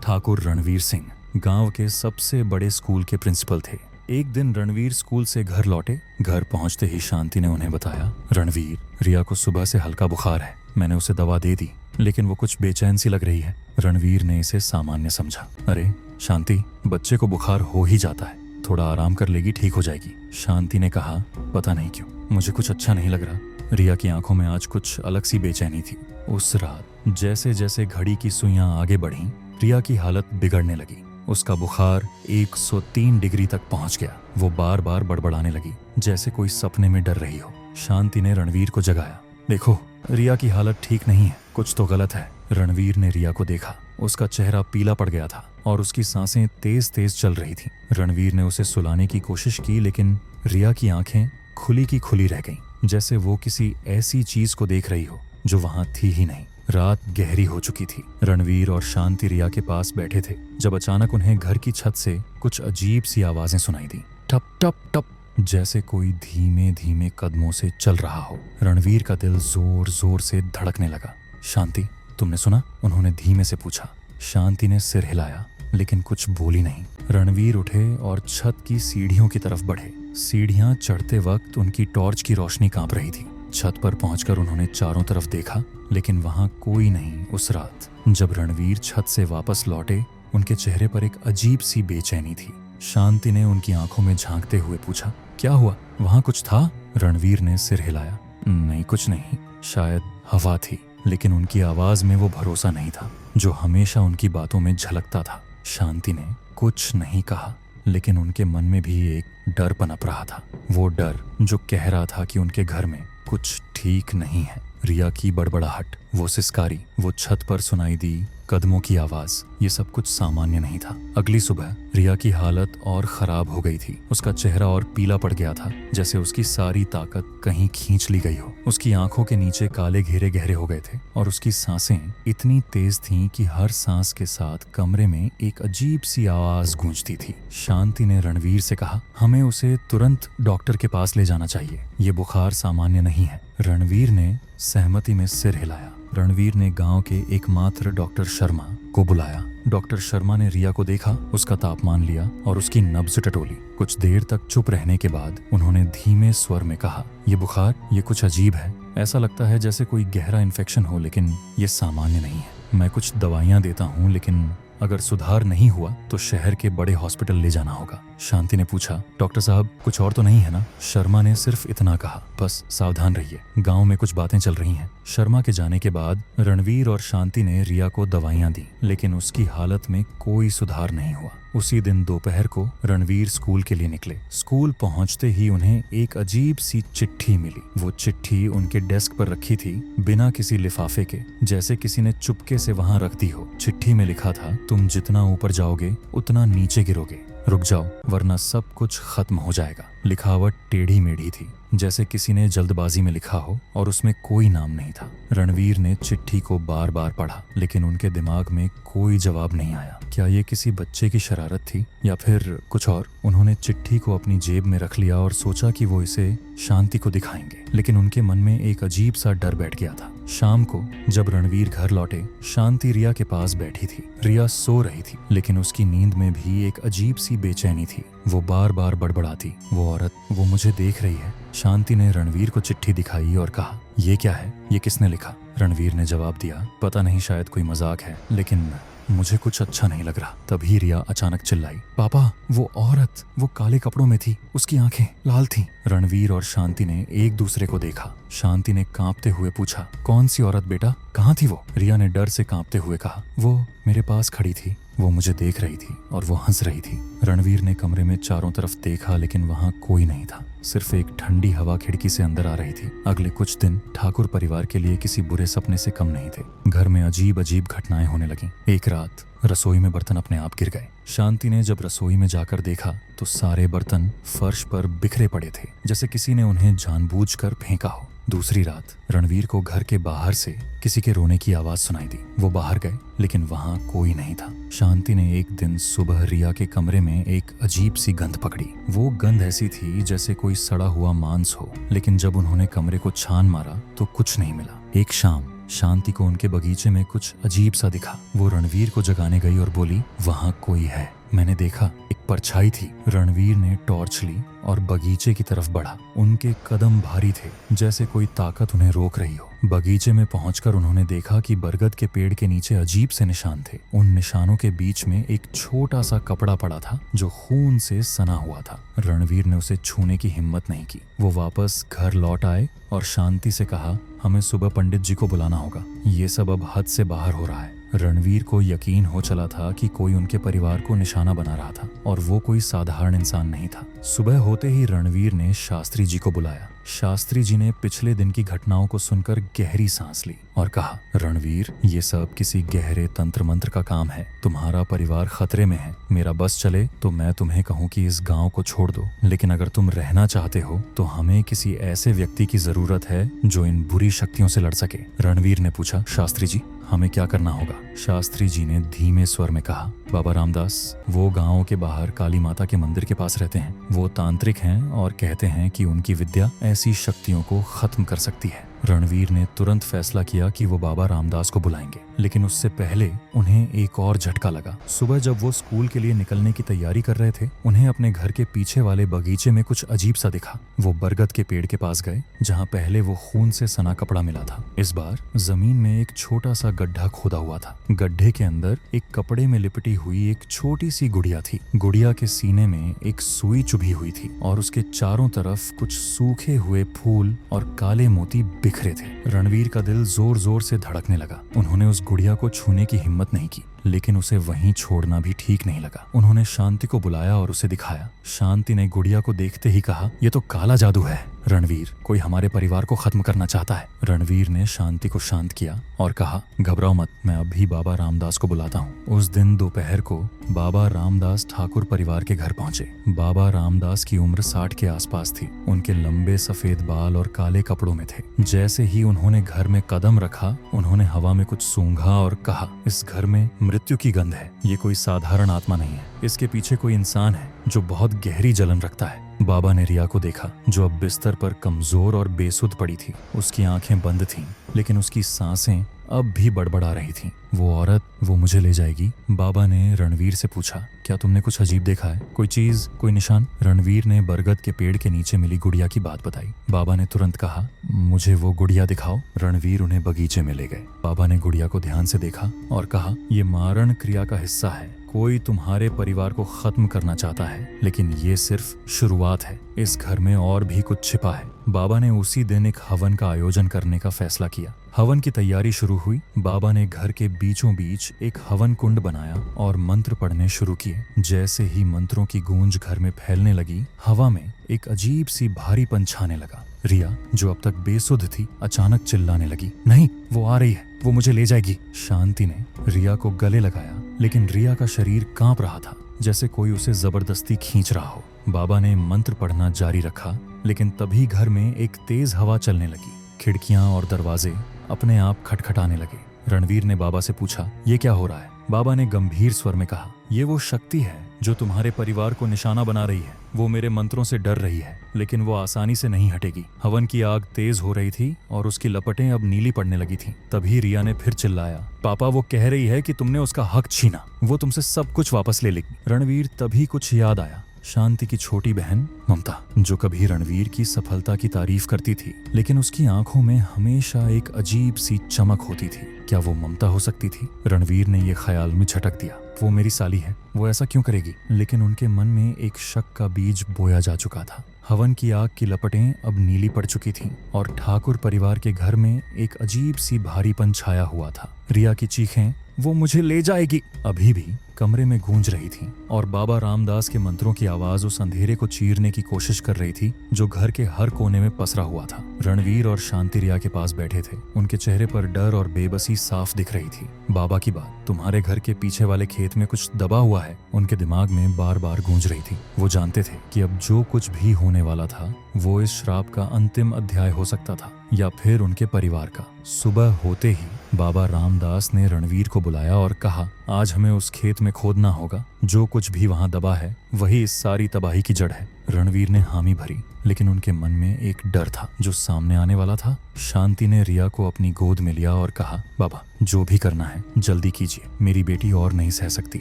ठाकुर रणवीर सिंह गांव के सबसे बड़े स्कूल के प्रिंसिपल थे। एक दिन रणवीर स्कूल से घर लौटे। घर पहुंचते ही शांति ने उन्हें बताया, रणवीर, रिया को सुबह से हल्का बुखार है। मैंने उसे दवा दे दी, लेकिन वो कुछ बेचैन सी लग रही है। रणवीर ने इसे सामान्य समझा। अरे शांति, बच्चे को बुखार हो ही जाता है, थोड़ा आराम कर लेगी, ठीक हो जाएगी। शांति ने कहा, पता नहीं क्यों मुझे कुछ अच्छा नहीं लग रहा। रिया की आंखों में आज कुछ अलग सी बेचैनी थी। उस रात जैसे जैसे घड़ी की सुइयां आगे बढ़ीं, रिया की हालत बिगड़ने लगी। उसका बुखार 103 डिग्री तक पहुंच गया। वो बार बार बड़बड़ाने लगी, जैसे कोई सपने में डर रही हो। शांति ने रणवीर को जगाया। देखो, रिया की हालत ठीक नहीं है, कुछ तो गलत है। रणवीर ने रिया को देखा। उसका चेहरा पीला पड़ गया था और उसकी सांसें तेज तेज चल रही थीं। रणवीर ने उसे सुलाने की कोशिश की, लेकिन रिया की आंखें खुली की खुली रह गईं, जैसे वो किसी ऐसी चीज को देख रही हो जो वहां थी ही नहीं। रात गहरी हो चुकी थी। रणवीर और शांति रिया के पास बैठे थे जब अचानक उन्हें घर की छत से कुछ अजीब सी आवाजें सुनाई दी। टप टप टप, जैसे कोई धीमे धीमे कदमों से चल रहा हो। रणवीर का दिल जोर जोर से धड़कने लगा। शांति, तुमने सुना? उन्होंने धीमे से पूछा। शांति ने सिर हिलाया, लेकिन कुछ बोली नहीं। रणवीर उठे और छत की सीढ़ियों की तरफ बढ़े। सीढ़ियां चढ़ते वक्त उनकी टॉर्च की रोशनी कांप रही थी। छत पर पहुंचकर उन्होंने चारों तरफ देखा, लेकिन वहां कोई नहीं। उस रात जब रणवीर छत से वापस लौटे, उनके चेहरे पर एक अजीब सी बेचैनी थी। शांति ने उनकी आंखों में झांकते हुए पूछा, क्या हुआ? वहां कुछ था? रणवीर ने सिर हिलाया। नहीं, कुछ नहीं, शायद हवा थी। लेकिन उनकी आवाज में वो भरोसा नहीं था जो हमेशा उनकी बातों में झलकता था। शांति ने कुछ नहीं कहा, लेकिन उनके मन में भी एक डर पनप रहा था। वो डर जो कह रहा था कि उनके घर में कुछ ठीक नहीं है। रिया की बड़बड़ाहट, वो सिसकारी, वो छत पर सुनाई दी कदमों की आवाज, ये सब कुछ सामान्य नहीं था। अगली सुबह रिया की हालत और खराब हो गई थी। उसका चेहरा और पीला पड़ गया था, जैसे उसकी सारी ताकत कहीं खींच ली गई हो। उसकी आंखों के नीचे काले घेरे गहरे हो गए थे और उसकी सांसें इतनी तेज थीं कि हर सांस के साथ कमरे में एक अजीब सी आवाज गूंजती थी। शांति ने रणवीर से कहा, हमें उसे तुरंत डॉक्टर के पास ले जाना चाहिए, ये बुखार सामान्य नहीं है। रणवीर ने सहमति में सिर हिलाया। रणवीर ने गांव के एकमात्र डॉक्टर शर्मा को बुलाया। डॉक्टर शर्मा ने रिया को देखा, उसका तापमान लिया और उसकी नब्ज टटोली। कुछ देर तक चुप रहने के बाद उन्होंने धीमे स्वर में कहा, ये बुखार, ये कुछ अजीब है। ऐसा लगता है जैसे कोई गहरा इन्फेक्शन हो, लेकिन ये सामान्य नहीं है। मैं कुछ दवाइयां देता हूँ, लेकिन अगर सुधार नहीं हुआ तो शहर के बड़े हॉस्पिटल ले जाना होगा। शांति ने पूछा, डॉक्टर साहब, कुछ और तो नहीं है ना? शर्मा ने सिर्फ इतना कहा, बस सावधान रहिए, गांव में कुछ बातें चल रही हैं। शर्मा के जाने के बाद रणवीर और शांति ने रिया को दवाइयां दी, लेकिन उसकी हालत में कोई सुधार नहीं हुआ। उसी दिन दोपहर को रणवीर स्कूल के लिए निकले। स्कूल पहुंचते ही उन्हें एक अजीब सी चिट्ठी मिली। वो चिट्ठी उनके डेस्क पर रखी थी, बिना किसी लिफाफे के, जैसे किसी ने चुपके से वहां रख दी हो। चिट्ठी में लिखा था, तुम जितना ऊपर जाओगे उतना नीचे गिरोगे, रुक जाओ वरना सब कुछ खत्म हो जाएगा। लिखावट टेढ़ी मेढ़ी थी, जैसे किसी ने जल्दबाजी में लिखा हो और उसमें कोई नाम नहीं था। रणवीर ने चिट्ठी को बार बार पढ़ा, लेकिन उनके दिमाग में कोई जवाब नहीं आया। क्या ये किसी बच्चे की शरारत थी या फिर कुछ और? उन्होंने चिट्ठी को अपनी जेब में रख लिया और सोचा कि वो इसे शांति को दिखाएंगे, लेकिन उनके मन में एक अजीब सा डर बैठ गया था। शाम को जब रणवीर घर लौटे, शांति रिया के पास बैठी थी। रिया सो रही थी, लेकिन उसकी नींद में भी एक अजीब सी बेचैनी थी। वो बार बार बड़बड़ाती, वो औरत, वो मुझे देख रही है। शांति ने रणवीर को चिट्ठी दिखाई और कहा, ये क्या है? ये किसने लिखा? रणवीर ने जवाब दिया, पता नहीं, शायद कोई मजाक है, लेकिन मुझे कुछ अच्छा नहीं लग रहा। तभी रिया अचानक चिल्लाई, पापा, वो औरत, वो काले कपड़ों में थी, उसकी आंखें लाल थीं। रणवीर और शांति ने एक दूसरे को देखा। शांति ने कांपते हुए पूछा, कौन सी औरत बेटा? कहाँ थी वो? रिया ने डर से कांपते हुए कहा, वो मेरे पास खड़ी थी, वो मुझे देख रही थी और वो हंस रही थी। रणवीर ने कमरे में चारों तरफ देखा, लेकिन वहां कोई नहीं था। सिर्फ एक ठंडी हवा खिड़की से अंदर आ रही थी। अगले कुछ दिन ठाकुर परिवार के लिए किसी बुरे सपने से कम नहीं थे। घर में अजीब अजीब घटनाएं होने लगीं। एक रात रसोई में बर्तन अपने आप गिर गए। शांति ने जब रसोई में जाकर देखा तो सारे बर्तन फर्श पर बिखरे पड़े थे, जैसे किसी ने उन्हें जानबूझकर फेंका हो। दूसरी रात रणवीर को घर के बाहर से किसी के रोने की आवाज सुनाई दी। वो बाहर गए, लेकिन वहां कोई नहीं था। शांति ने एक दिन सुबह रिया के कमरे में एक अजीब सी गंध पकड़ी। वो गंध ऐसी थी जैसे कोई सड़ा हुआ मांस हो, लेकिन जब उन्होंने कमरे को छान मारा तो कुछ नहीं मिला। एक शाम शांति को उनके बगीचे में कुछ अजीब सा दिखा। वो रणवीर को जगाने गई और बोली, वहां कोई है। मैंने देखा, एक परछाई थी। रणवीर ने टॉर्च ली और बगीचे की तरफ बढ़ा। उनके कदम भारी थे, जैसे कोई ताकत उन्हें रोक रही हो। बगीचे में पहुंचकर उन्होंने देखा कि बरगद के पेड़ के नीचे अजीब से निशान थे। उन निशानों के बीच में एक छोटा सा कपड़ा पड़ा था जो खून से सना हुआ था। रणवीर ने उसे छूने की हिम्मत नहीं की। वो वापस घर लौट आए और शांति से कहा, हमें सुबह पंडित जी को बुलाना होगा। ये सब अब हद से बाहर हो रहा है। रणवीर को यकीन हो चला था कि कोई उनके परिवार को निशाना बना रहा था और वो कोई साधारण इंसान नहीं था। सुबह होते ही रणवीर ने शास्त्री जी को बुलाया। शास्त्री जी ने पिछले दिन की घटनाओं को सुनकर गहरी सांस ली और कहा, रणवीर, ये सब किसी गहरे तंत्र मंत्र का काम है। तुम्हारा परिवार खतरे में है। मेरा बस चले तो मैं तुम्हें कहूँ कि इस गांव को छोड़ दो, लेकिन अगर तुम रहना चाहते हो तो हमें किसी ऐसे व्यक्ति की जरूरत है जो इन बुरी शक्तियों से लड़ सके। रणवीर ने पूछा, शास्त्री जी, हमें क्या करना होगा? शास्त्री जी ने धीमे स्वर में कहा, बाबा रामदास, वो गांव के बाहर काली माता के मंदिर के पास रहते हैं। वो तांत्रिक हैं और कहते हैं कि उनकी विद्या ऐसी शक्तियों को खत्म कर सकती है। रणवीर ने तुरंत फैसला किया कि वो बाबा रामदास को बुलाएंगे, लेकिन उससे पहले उन्हें एक और झटका लगा। सुबह जब वो स्कूल के लिए निकलने की तैयारी कर रहे थे, उन्हें अपने घर के पीछे वाले बगीचे में कुछ अजीब सा दिखा। वो बरगद के पेड़ के पास गए जहाँ पहले वो खून से सना कपड़ा मिला था। इस बार जमीन में एक छोटा सा गड्ढा खोदा हुआ था। गड्ढे के अंदर एक कपड़े में लिपटी हुई एक छोटी सी गुड़िया थी। गुड़िया के सीने में एक सुई चुभी हुई थी और उसके चारों तरफ कुछ सूखे हुए फूल और काले मोती बिखरे थे। रणवीर का दिल जोर जोर से धड़कने लगा। उन्होंने उस गुड़िया को छूने की हिम्मत नहीं की, लेकिन उसे वहीं छोड़ना भी ठीक नहीं लगा। उन्होंने शांति को बुलाया और उसे दिखाया। शांति ने गुड़िया को देखते ही कहा, यह तो काला जादू है। रणवीर, कोई हमारे परिवार को खत्म करना चाहता है। रणवीर ने शांति को शांत किया और कहा, घबराओ मत, मैं अभी बाबा रामदास को बुलाता हूँ। उस दिन दोपहर को बाबा रामदास ठाकुर परिवार के घर पहुंचे। बाबा रामदास की उम्र 60 के आसपास थी। उनके लंबे सफेद बाल और काले कपड़ों में थे। जैसे ही उन्होंने घर में कदम रखा, उन्होंने हवा में कुछ सूंघा और कहा, इस घर में मृत्यु की गंध है। ये कोई साधारण आत्मा नहीं है। इसके पीछे कोई इंसान है जो बहुत गहरी जलन रखता है। बाबा ने रिया को देखा, जो अब बिस्तर पर कमजोर और बेसुध पड़ी थी। उसकी आंखें बंद थीं, लेकिन उसकी सांसें अब भी बड़बड़ा रही थीं। वो औरत, वो मुझे ले जाएगी? बाबा ने रणवीर से पूछा, क्या तुमने कुछ अजीब देखा है? कोई चीज, कोई निशान? रणवीर ने बरगद के पेड़ के नीचे मिली गुड़िया की बात बताई। बाबा ने तुरंत कहा, मुझे वो गुड़िया दिखाओ। रणवीर उन्हें बगीचे में ले गए। बाबा ने गुड़िया को ध्यान से देखा और कहा, ये मारण क्रिया का हिस्सा है। कोई तुम्हारे परिवार को खत्म करना चाहता है, लेकिन ये सिर्फ शुरुआत है। इस घर में और भी कुछ छिपा है। बाबा ने उसी दिन एक हवन का आयोजन करने का फैसला किया। हवन की तैयारी शुरू हुई। बाबा ने घर के बीचों बीच एक हवन कुंड बनाया और मंत्र पढ़ने शुरू किए। जैसे ही मंत्रों की गूंज घर में फैलने लगी, हवा में एक अजीब सी भारीपन छाने लगा। रिया, जो अब तक बेसुध थी, अचानक चिल्लाने लगी, नहीं, वो आ रही है, वो मुझे ले जाएगी। शांति ने रिया को गले लगाया, लेकिन रिया का शरीर कांप रहा था, जैसे कोई उसे जबरदस्ती खींच रहा हो। बाबा ने मंत्र पढ़ना जारी रखा, लेकिन तभी घर में एक तेज हवा चलने लगी। खिड़कियां और दरवाजे अपने आप खटखटाने लगे। रणवीर ने बाबा से पूछा, ये क्या हो रहा है? बाबा ने गंभीर स्वर में कहा, ये वो शक्ति है जो तुम्हारे परिवार को निशाना बना रही है। वो मेरे मंत्रों से डर रही है, लेकिन वो आसानी से नहीं हटेगी। हवन की आग तेज हो रही थी और उसकी लपटें अब नीली पड़ने लगी थीं। तभी रिया ने फिर चिल्लाया, पापा, वो कह रही है कि तुमने उसका हक छीना। वो तुमसे सब कुछ वापस ले लेगी। रणवीर तभी कुछ याद आया। शांति की छोटी बहन ममता, जो कभी रणवीर की सफलता की तारीफ करती थी, लेकिन उसकी आंखों में हमेशा एक अजीब सी चमक होती थी। क्या वो ममता हो सकती थी? रणवीर ने यह ख्याल में झटक दिया, वो मेरी साली है, वो ऐसा क्यों करेगी? लेकिन उनके मन में एक शक का बीज बोया जा चुका था। हवन की आग की लपटें अब नीली पड़ चुकी थीं और ठाकुर परिवार के घर में एक अजीब सी भारीपन छाया हुआ था। रिया की चीखें, वो मुझे ले जाएगी, अभी भी कमरे में गूंज रही थी और बाबा रामदास के मंत्रों की आवाज उस अंधेरे को चीरने की कोशिश कर रही थी जो घर के हर कोने में पसरा हुआ था। रणवीर और शांति रिया के पास बैठे थे। उनके चेहरे पर डर और बेबसी साफ दिख रही थी। बाबा की बात, तुम्हारे घर के पीछे वाले खेत में कुछ दबा हुआ है, उनके दिमाग में बार बार गूंज रही थी। वो जानते थे कि अब जो कुछ भी होने वाला था, वो इस श्राप का अंतिम अध्याय हो सकता था, या फिर उनके परिवार का। सुबह होते ही बाबा रामदास ने रणवीर को बुलाया और कहा, आज हमें उस खेत में खोदना होगा। जो कुछ भी वहां दबा है, वही इस सारी तबाही की जड़ है। रणवीर ने हामी भरी। लेकिन उनके मन में एक डर था जो सामने आने वाला था। शांति ने रिया को अपनी गोद में लिया और कहा, बाबा जो भी करना है जल्दी कीजिए, मेरी बेटी और नहीं सह सकती।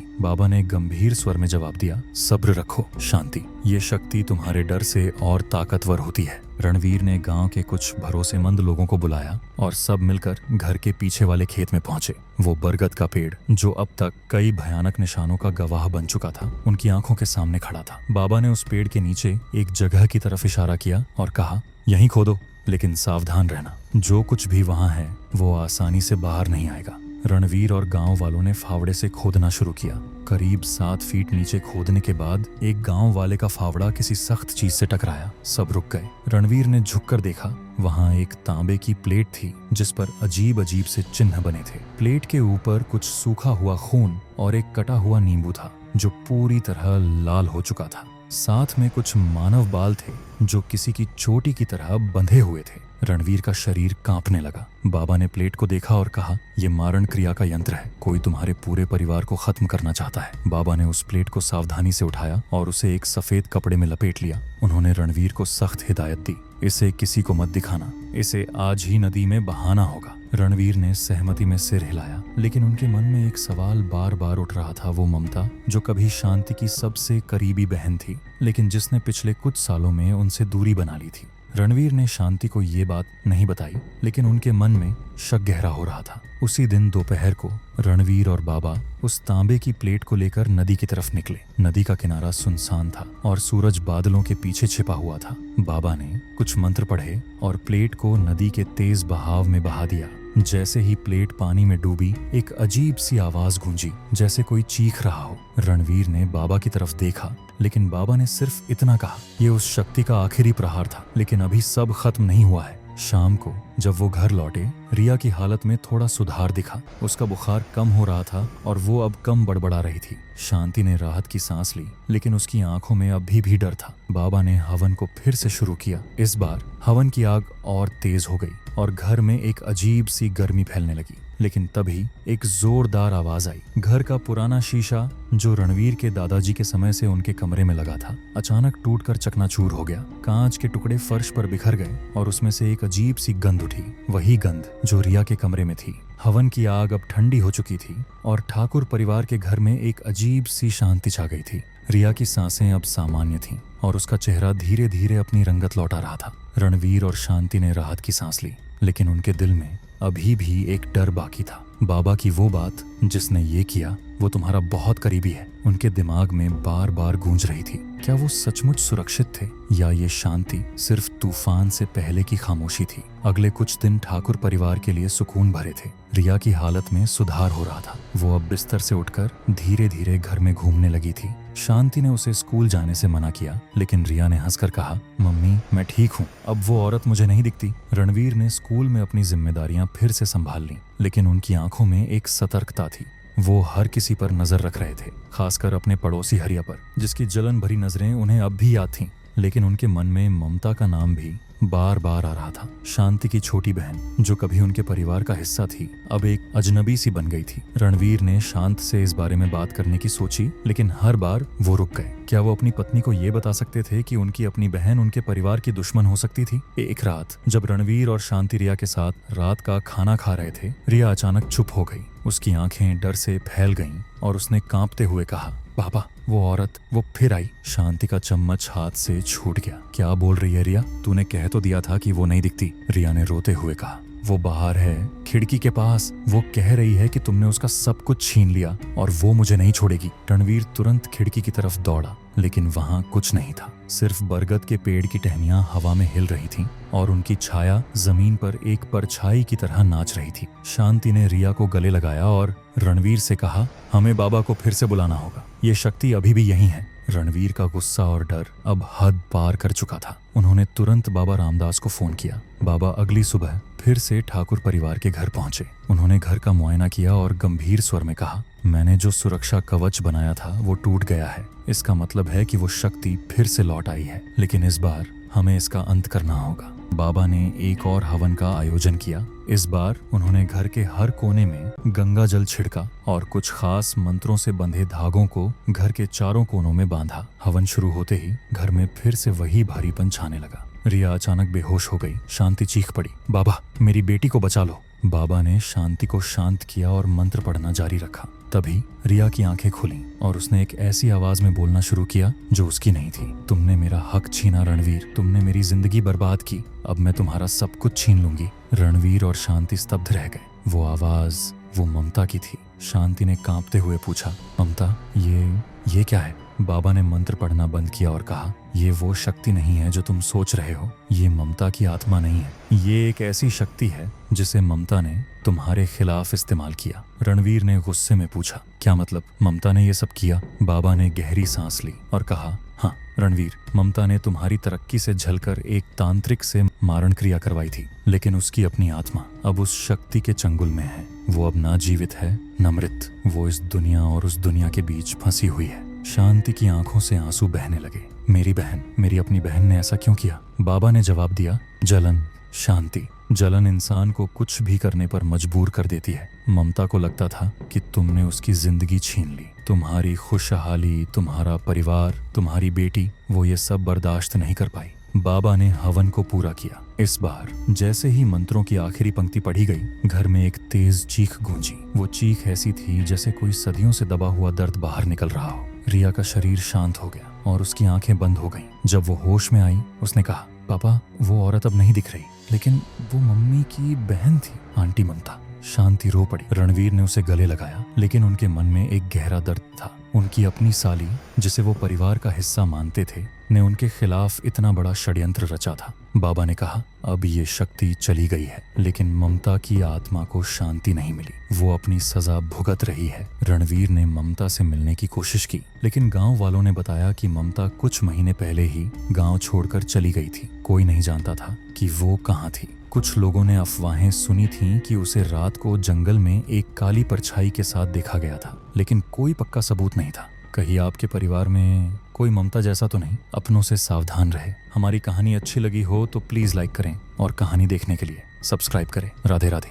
बाबा ने गंभीर स्वर में जवाब दिया, सब्र रखो शांति, ये शक्ति तुम्हारे डर से और ताकतवर होती है। रणवीर ने गांव के कुछ भरोसेमंद लोगों को बुलाया और सब मिलकर घर के पीछे वाले खेत में पहुंचे। वो बरगद का पेड़ जो अब तक कई भयानक निशानों का गवाह बन चुका था, उनकी आंखों के सामने खड़ा था। बाबा ने उस पेड़ के नीचे एक जगह की तरफ इशारा किया और कहा, यहीं खोदो, लेकिन सावधान रहना, जो कुछ भी वहां है वो आसानी से बाहर नहीं आएगा। रणवीर और गांव वालों ने फावड़े से खोदना शुरू किया। करीब 7 फीट नीचे खोदने के बाद एक गांव वाले का फावड़ा किसी सख्त चीज से टकराया। सब रुक गए। रणवीर ने झुककर देखा, वहां एक तांबे की प्लेट थी जिस पर अजीब अजीब से चिन्ह बने थे। प्लेट के ऊपर कुछ सूखा हुआ खून और एक कटा हुआ नींबू था जो पूरी तरह लाल हो चुका था। साथ में कुछ मानव बाल थे जो किसी की चोटी की तरह बंधे हुए थे। रणवीर का शरीर कांपने लगा। बाबा ने प्लेट को देखा और कहा, यह मारण क्रिया का यंत्र है, कोई तुम्हारे पूरे परिवार को खत्म करना चाहता है। बाबा ने उस प्लेट को सावधानी से उठाया और उसे एक सफेद कपड़े में लपेट लिया। उन्होंने रणवीर को सख्त हिदायत दी, इसे किसी को मत दिखाना, इसे आज ही नदी में बहाना होगा। रणवीर ने सहमति में सिर हिलाया, लेकिन उनके मन में एक सवाल बार बार उठ रहा था। वो ममता जो कभी शांति की सबसे करीबी बहन थी, लेकिन जिसने पिछले कुछ सालों में उनसे दूरी बना ली थी। रणवीर ने शांति को ये बात नहीं बताई, लेकिन उनके मन में शक गहरा हो रहा था। उसी दिन दोपहर को रणवीर और बाबा उस तांबे की प्लेट को लेकर नदी की तरफ निकले। नदी का किनारा सुनसान था और सूरज बादलों के पीछे छिपा हुआ था। बाबा ने कुछ मंत्र पढ़े और प्लेट को नदी के तेज बहाव में बहा दिया। जैसे ही प्लेट पानी में डूबी, एक अजीब सी आवाज गूंजी, जैसे कोई चीख रहा हो। रणवीर ने बाबा की तरफ देखा, लेकिन बाबा ने सिर्फ इतना कहा, यह उस शक्ति का आखिरी प्रहार था, लेकिन अभी सब खत्म नहीं हुआ है। शाम को जब वो घर लौटे, रिया की हालत में थोड़ा सुधार दिखा। उसका बुखार कम हो रहा था और वो अब कम बड़बड़ा रही थी। शांति ने राहत की सांस ली, लेकिन उसकी आंखों में अभी भी डर था। बाबा ने हवन को फिर से शुरू किया। इस बार हवन की आग और तेज हो गई और घर में एक अजीब सी गर्मी फैलने लगी। लेकिन तभी एक जोरदार आवाज आई। घर का पुराना शीशा जो रणवीर के दादाजी के समय से उनके कमरे में लगा था, अचानक टूटकर चकनाचूर हो गया। कांच के टुकड़े फर्श पर बिखर गए और उसमें से एक अजीब सी गंध उठी, वही गंध जो रिया के कमरे में थी। हवन की आग अब ठंडी हो चुकी थी और ठाकुर परिवार के घर में एक अजीब सी शांति छा गई थी। रिया की सांसें अब सामान्य थीं और उसका चेहरा धीरे धीरे अपनी रंगत लौटा रहा था। रणवीर और शांति ने राहत की सांस ली, लेकिन उनके दिल में अभी भी एक डर बाकी था। बाबा की वो बात, जिसने ये किया वो तुम्हारा बहुत करीबी है, उनके दिमाग में बार बार गूंज रही थी। क्या वो सचमुच सुरक्षित थे या ये शांति सिर्फ तूफान से पहले की खामोशी थी? अगले कुछ दिन ठाकुर परिवार के लिए सुकून भरे थे। रिया की हालत में सुधार हो रहा था। वो अब बिस्तर से उठकर धीरे धीरे घर में घूमने लगी थी। शांति ने उसे स्कूल जाने से मना किया, लेकिन रिया ने हंसकर कहा, मम्मी मैं ठीक हूँ, अब वो औरत मुझे नहीं दिखती। रणवीर ने स्कूल में अपनी जिम्मेदारियां फिर से संभाल लीं, लेकिन उनकी आंखों में एक सतर्कता थी। वो हर किसी पर नजर रख रहे थे, खासकर अपने पड़ोसी हरिया पर, जिसकी जलन भरी नजरें उन्हें अब भी याद थीं। लेकिन उनके मन में ममता का नाम भी बार बार आ रहा था। शांति की छोटी बहन जो कभी उनके परिवार का हिस्सा थी, अब एक अजनबी सी बन गई थी। रणवीर ने शांत से इस बारे में बात करने की सोची, लेकिन हर बार वो रुक गए। क्या वो अपनी पत्नी को ये बता सकते थे कि उनकी अपनी बहन उनके परिवार की दुश्मन हो सकती थी? एक रात जब रणवीर और शांति रिया के साथ रात का खाना खा रहे थे, रिया अचानक चुप हो गई। उसकी आंखें डर से फैल गईं और उसने कांपते हुए कहा, पापा वो औरत वो फिर आई। शांति का चम्मच हाथ से छूट गया। क्या बोल रही है रिया? तूने कह तो दिया था कि वो नहीं दिखती। रिया ने रोते हुए कहा, वो बाहर है, खिड़की के पास। वो कह रही है कि तुमने उसका सब कुछ छीन लिया और वो मुझे नहीं छोड़ेगी। रणवीर तुरंत खिड़की की तरफ दौड़ा, लेकिन वहां कुछ नहीं था। सिर्फ बरगद के पेड़ की टहनियां हवा में हिल रही थीं और उनकी छाया जमीन पर एक परछाई की तरह नाच रही थी। शांति ने रिया को गले लगाया और रणवीर से कहा, हमें बाबा को फिर से बुलाना होगा, ये शक्ति अभी भी यहीं है। रणवीर का गुस्सा और डर अब हद पार कर चुका था। उन्होंने तुरंत बाबा रामदास को फोन किया। बाबा अगली सुबह फिर से ठाकुर परिवार के घर पहुंचे। उन्होंने घर का मुआयना किया और गंभीर स्वर में कहा, मैंने जो सुरक्षा कवच बनाया था वो टूट गया है। इसका मतलब है कि वो शक्ति फिर से लौट आई है, लेकिन इस बार हमें इसका अंत करना होगा। बाबा ने एक और हवन का आयोजन किया। इस बार उन्होंने घर के हर कोने में गंगा जल छिड़का और कुछ खास मंत्रों से बंधे धागों को घर के चारों कोनों में बांधा। हवन शुरू होते ही घर में फिर से वही भारीपन छाने लगा। रिया अचानक बेहोश हो गई। शांति चीख पड़ी, बाबा मेरी बेटी को बचा लो। बाबा ने शांति को शांत किया और मंत्र पढ़ना जारी रखा। तभी रिया की आंखें खुलीं और उसने एक ऐसी आवाज में बोलना शुरू किया जो उसकी नहीं थी। तुमने मेरा हक छीना रणवीर, तुमने मेरी जिंदगी बर्बाद की, अब मैं तुम्हारा सब कुछ छीन लूंगी। रणवीर और शांति स्तब्ध रह गए। वो आवाज वो ममता की थी। शांति ने कांपते हुए पूछा, ममता ये क्या है? बाबा ने मंत्र पढ़ना बंद किया और कहा, ये वो शक्ति नहीं है जो तुम सोच रहे हो। ये ममता की आत्मा नहीं है। ये एक ऐसी शक्ति है जिसे ममता ने तुम्हारे खिलाफ इस्तेमाल किया। रणवीर ने गुस्से में पूछा, क्या मतलब? ममता ने ये सब किया? बाबा ने गहरी सांस ली और कहा, हाँ रणवीर, ममता ने तुम्हारी तरक्की से झलकर एक तांत्रिक से मारण क्रिया करवाई थी, लेकिन उसकी अपनी आत्मा अब उस शक्ति के चंगुल में है। वो अब ना जीवित है न मृत। वो इस दुनिया और उस दुनिया के बीच फंसी हुई है। शांति की आंखों से आंसू बहने लगे। मेरी बहन, मेरी अपनी बहन ने ऐसा क्यों किया? बाबा ने जवाब दिया, जलन। शांति, जलन इंसान को कुछ भी करने पर मजबूर कर देती है। ममता को लगता था कि तुमने उसकी जिंदगी छीन ली। तुम्हारी खुशहाली, तुम्हारा परिवार, तुम्हारी बेटी, वो ये सब बर्दाश्त नहीं कर पाई। बाबा ने हवन को पूरा किया। इस बार जैसे ही मंत्रों की आखिरी पंक्ति पढ़ी गई, घर में एक तेज चीख गूंजी। वो चीख ऐसी थी जैसे कोई सदियों से दबा हुआ दर्द बाहर निकल रहा हो। रिया का शरीर शांत हो गया और उसकी आंखें बंद हो गईं। जब वो होश में आई, उसने कहा, पापा वो औरत अब नहीं दिख रही, लेकिन वो मम्मी की बहन थी, आंटी ममता। शांति रो पड़ी। रणवीर ने उसे गले लगाया, लेकिन उनके मन में एक गहरा दर्द था। उनकी अपनी साली, जिसे वो परिवार का हिस्सा मानते थे, ने उनके खिलाफ इतना बड़ा षड्यंत्र रचा था। बाबा ने कहा, अब ये शक्ति चली गई है, लेकिन ममता की आत्मा को शांति नहीं मिली। वो अपनी सजा भुगत रही है। रणवीर ने ममता से मिलने की कोशिश की, लेकिन गांव वालों ने बताया कि ममता कुछ महीने पहले ही गांव छोड़कर चली गई थी। कोई नहीं जानता था कि वो कहाँ थी। कुछ लोगों ने अफवाहें सुनी थीं कि उसे रात को जंगल में एक काली परछाई के साथ देखा गया था, लेकिन कोई पक्का सबूत नहीं था। कहीं आपके परिवार में कोई ममता जैसा तो नहीं? अपनों से सावधान रहे। हमारी कहानी अच्छी लगी हो तो प्लीज लाइक करें और कहानी देखने के लिए सब्सक्राइब करें। राधे राधे।